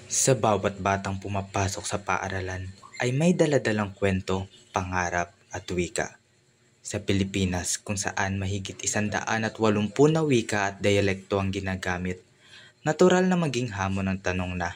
Sa bawat batang pumapasok sa paaralan ay may daladalang kwento, pangarap at wika. Sa Pilipinas kung saan mahigit 180 na wika at dialekto ang ginagamit, natural na maging hamon ang tanong na,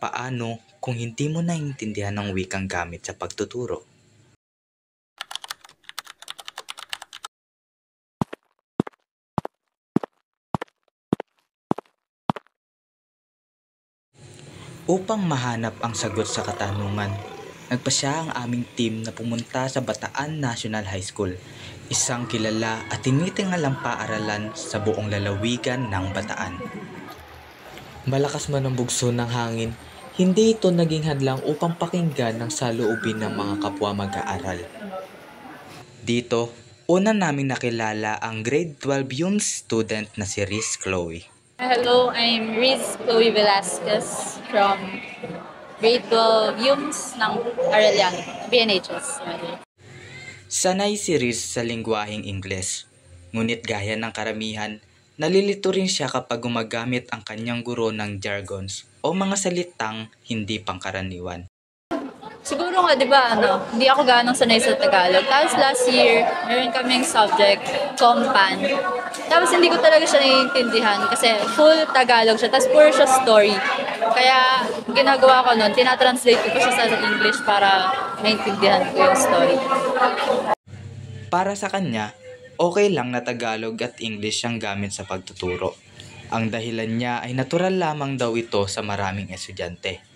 paano kung hindi mo naiintindihan ang wikang gamit sa pagtuturo? Upang mahanap ang sagot sa katanungan, nagpasya ang aming team na pumunta sa Bataan National High School, isang kilala at tinitingalang paaralan sa buong lalawigan ng Bataan. Malakas man ang bugso ng hangin, hindi ito naging hadlang upang pakinggan ang saloobin ng mga kapwa mag-aaral. Dito, una naming nakilala ang grade 12 yung student na si Riz Chloe. Hello, I'm Riz Chloe Velasquez from grade 12 YUMS ng Arellano, BNHS. Sanay si Riz sa lingwaheng Ingles, ngunit gaya ng karamihan, nalilito rin siya kapag gumagamit ang kanyang guro ng jargons o mga salitang hindi pangkaraniwan. Siguro nga, di ba, hindi ako ganong sanay sa Tagalog. Tapos last year, meron kaming subject, Compan. Tapos hindi ko talaga siya naiintindihan kasi full Tagalog siya. Tapos puro siya story. Kaya ginagawa ko nun, tinatranslate ko siya sa English para maintindihan ko yung story. Para sa kanya, okay lang na Tagalog at English ang gamit sa pagtuturo. Ang dahilan niya ay natural lamang daw ito sa maraming estudyante.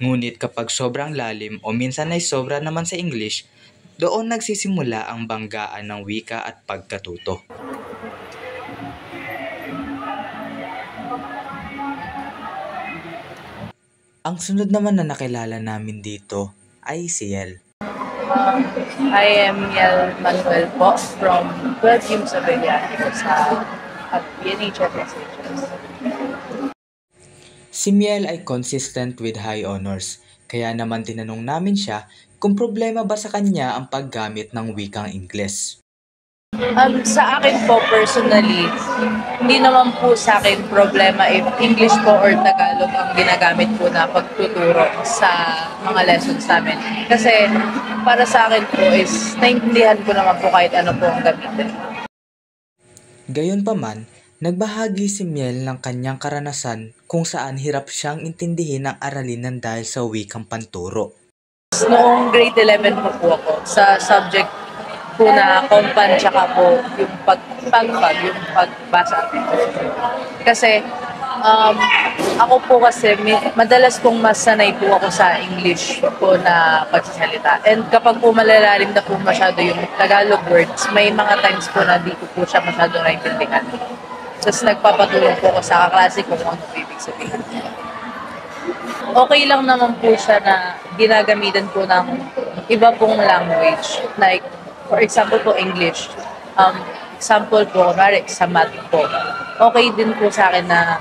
Ngunit kapag sobrang lalim o minsan ay sobra naman sa English, doon nagsisimula ang banggaan ng wika at pagkatuto. Ang sunod naman na nakilala namin dito ay si Yel. I am Yel Manuel po from 12 YUMS Arellano at BNHS. Si Miel ay consistent with high honors, kaya naman tinanong namin siya kung problema ba sa kanya ang paggamit ng wikang Ingles. Sa akin po personally, hindi naman po sa akin problema if English po or Tagalog ang ginagamit po na pagtuturo sa mga lessons namin. Kasi para sa akin po is naintindihan ko naman po kahit ano po ang gamitin. Gayunpaman, nagbahagi si Miel ng kanyang karanasan kung saan hirap siyang intindihin ang aralin dahil sa wikang panturo. Noong grade 11 po ako sa subject po na Compan tsaka po yung yung pagbasa. Kasi ako po kasi madalas pong masanay po ako sa English po na pagsasalita. And kapag po malalalim na po masyado yung Tagalog words, may mga times po na di ko po siya masyado naintindihan. Tapos nagpapatulong po ako sa kaklase kung ano ibig sabihin. Okay lang naman po siya na ginagamitan po ng iba pong language. Like, for example po, English. Example po, kunwari, sa math po. Okay din po sa akin na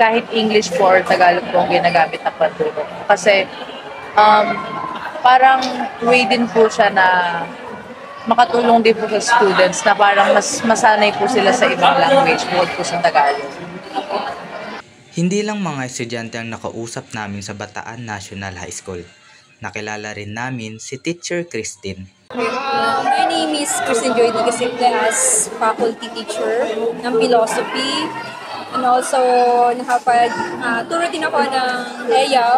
kahit English po or Tagalog po ang ginagamit na panturo. Kasi, parang way din po siya na makatulong din po sa students na parang mas masanay po sila sa ibang language bukod po sa Tagalog. Hindi lang mga estudyante ang nakausap namin sa Bataan National High School. Nakilala rin namin si Teacher Christine. My name is Christine Joy Digasipte as faculty teacher ng philosophy. And also, turo din ako ng EYA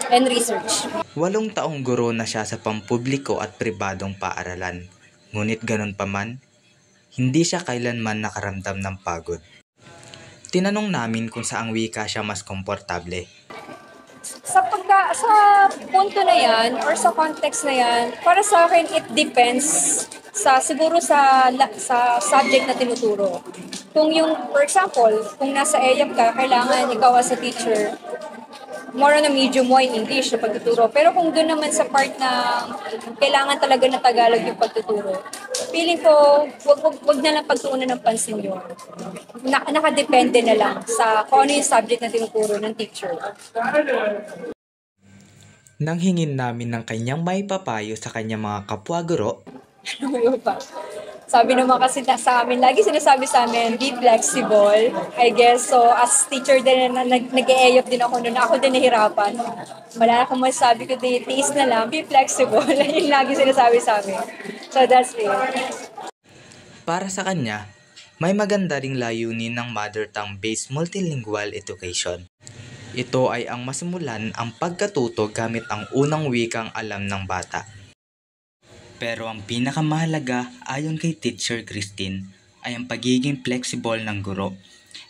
and research. 8 taong guro na siya sa pampubliko at pribadong paaralan. Ngunit ganun pa man, hindi siya kailanman nakaramdam ng pagod. Tinanong namin kung saang wika siya mas komportable. Sa punto na yan or sa context na yan, para sa akin it depends siguro sa subject na tinuturo. Kung for example, kung nasa EYAP ka, kailangan ikaw as a teacher, more on a medium mo in English na pagtuturo. Pero kung doon naman sa part na kailangan talaga na Tagalog yung pagtuturo, feeling ko, wag na lang pagtuunan ng pansin yun. Nakadepende na lang sa kung ano yung subject na tinuturo ng teacher. Nang hingin namin ng kanyang may papayo sa kanyang mga kapwa guro, Ano ba? Sabi naman kasi sa amin, lagi sinasabi sa amin, be flexible, I guess. So, as teacher din, nag-e-eyop din ako noon. Ako din nahirapan. Wala akong masasabi ko, tiis na lang, be flexible. Yun lagi sinasabi sa amin. So, that's it. Para sa kanya, may maganda ring layunin ng mother tongue-based multilingual education. Ito ay ang masimulan ang pagkatuto gamit ang unang wikang alam ng bata. Pero ang pinakamahalaga ayon kay Teacher Christine ay ang pagiging flexible ng guro,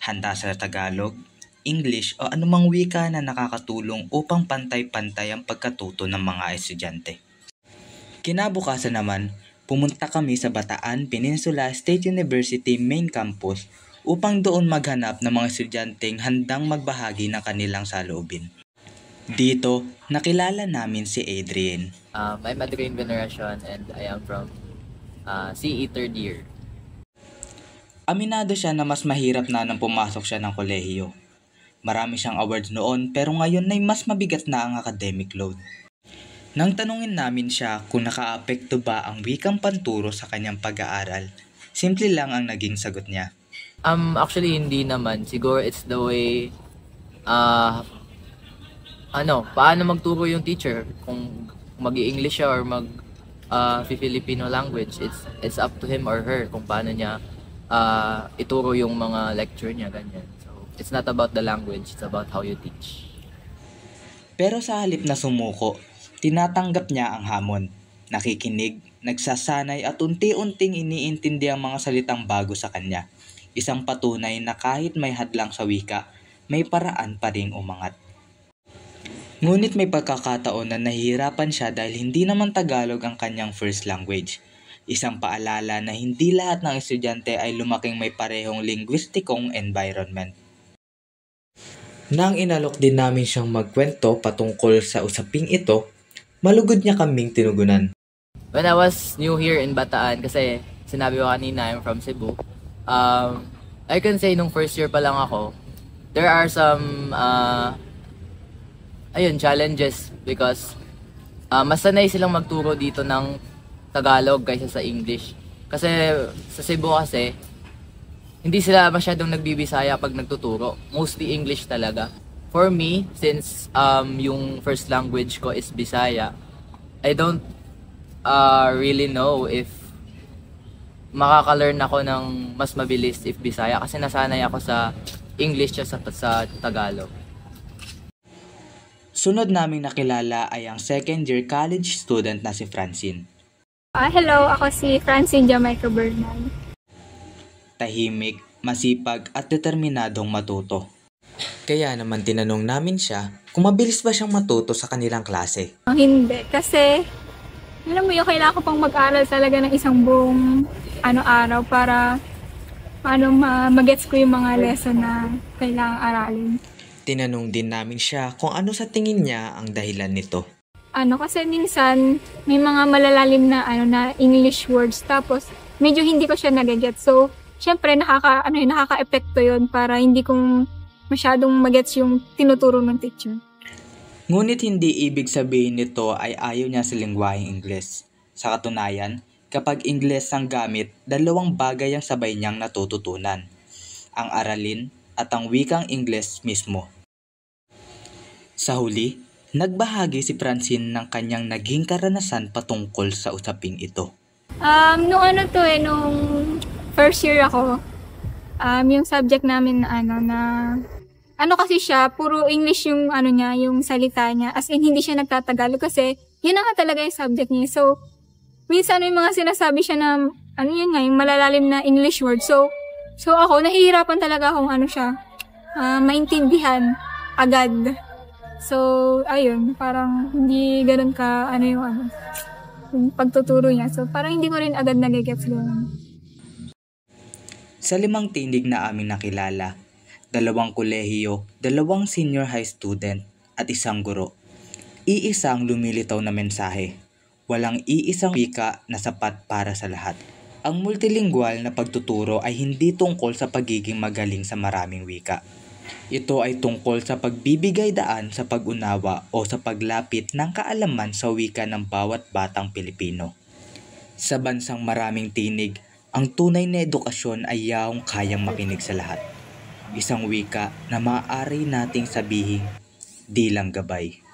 handa sa Tagalog, English o anumang wika na nakakatulong upang pantay-pantay ang pagkatuto ng mga estudyante. Kinabukasan naman, pumunta kami sa Bataan Peninsula State University main campus upang doon maghanap ng mga estudyanteng handang magbahagi ng kanilang saloobin. Dito, nakilala namin si Adrian. I'm Adrian Veneracion and I am from CE 3rd year. Aminado siya na mas mahirap na nang pumasok siya ng kolehiyo. Marami siyang awards noon pero ngayon ay mas mabigat na ang academic load. Nang tanungin namin siya kung nakaapekto ba ang wikang panturo sa kanyang pag-aaral, simple lang ang naging sagot niya. Actually hindi naman. Siguro it's the way paano magturo yung teacher kung mag-i-English siya or Filipino language. It's up to him or her kung paano niya ituro yung mga lecture niya, ganyan. So, it's not about the language, it's about how you teach. Pero sa halip na sumuko, tinatanggap niya ang hamon. Nakikinig, nagsasanay at unti-unting iniintindi ang mga salitang bago sa kanya. Isang patunay na kahit may hadlang sa wika, may paraan pa ring umangat. Ngunit may pagkakataon na nahihirapan siya dahil hindi naman Tagalog ang kanyang first language. Isang paalala na hindi lahat ng estudyante ay lumaking may parehong linguistikong environment. Nang inalok din namin siyang magkwento patungkol sa usaping ito, malugod niya kaming tinugunan. When I was new here in Bataan, kasi sinabi ko kanina I'm from Cebu, I can say nung first year pa lang ako, there are some challenges because mas sanay silang magturo dito ng Tagalog kaysa sa English. Kasi sa Cebu kasi, hindi sila masyadong nagbibisaya pag nagtuturo. Mostly English talaga. For me, since yung first language ko is Bisaya, I don't really know if makaka-learn ako ng mas mabilis if Bisaya kasi nasanay ako sa English sa Tagalog. Sunod naming nakilala ay ang second year college student na si Francine. Hello, ako si Francine Jamaica Bernal. Tahimik, masipag at determinadong matuto. Kaya naman tinanong namin siya kung mabilis ba siyang matuto sa kanilang klase. Hindi, kasi alam mo yung kailangan ko pang mag-aral talaga ng isang buong araw para magets ko yung mga lesson na kailangang aralin. Tinanong din namin siya kung ano sa tingin niya ang dahilan nito. Kasi minsan may mga malalalim na na English words tapos medyo hindi ko siya nagigets. So, syempre nakaka-epekto 'yon para hindi ko masyadong magets yung tinuturo ng teacher. Ngunit hindi ibig sabihin nito ay ayaw niya sa lengguaheng Ingles. Sa katunayan, kapag Ingles ang gamit, dalawang bagay ang sabay niyang natututunan. Ang aralin at ang wikang Ingles mismo. Sa huli, nagbahagi si Francine ng kanyang naging karanasan patungkol sa usaping ito. Nung first year ako, yung subject namin kasi siya, puro English yung niya, yung salita niya. As in, hindi siya nagtatagalog kasi yun na nga talaga yung subject niya. So, minsan may mga sinasabi siya na, yung malalalim na English word. So ako, nahihirapan talaga akong maintindihan agad. So, ayun, parang hindi ganun ka, yung pagtuturo niya. So, parang hindi ko rin agad nagigets yun. Sa 5 tinig na aming nakilala, 2 kolehiyo, 2 senior high student at 1 guro. Iisang lumilitaw na mensahe. Walang iisang wika na sapat para sa lahat. Ang multilingual na pagtuturo ay hindi tungkol sa pagiging magaling sa maraming wika. Ito ay tungkol sa pagbibigay daan sa pag-unawa o sa paglapit ng kaalaman sa wika ng bawat batang Pilipino. Sa bansang maraming tinig, Ang tunay na edukasyon ay yaong kayang makinig sa lahat. Isang wika na maaari nating sabihin, di lang gabay.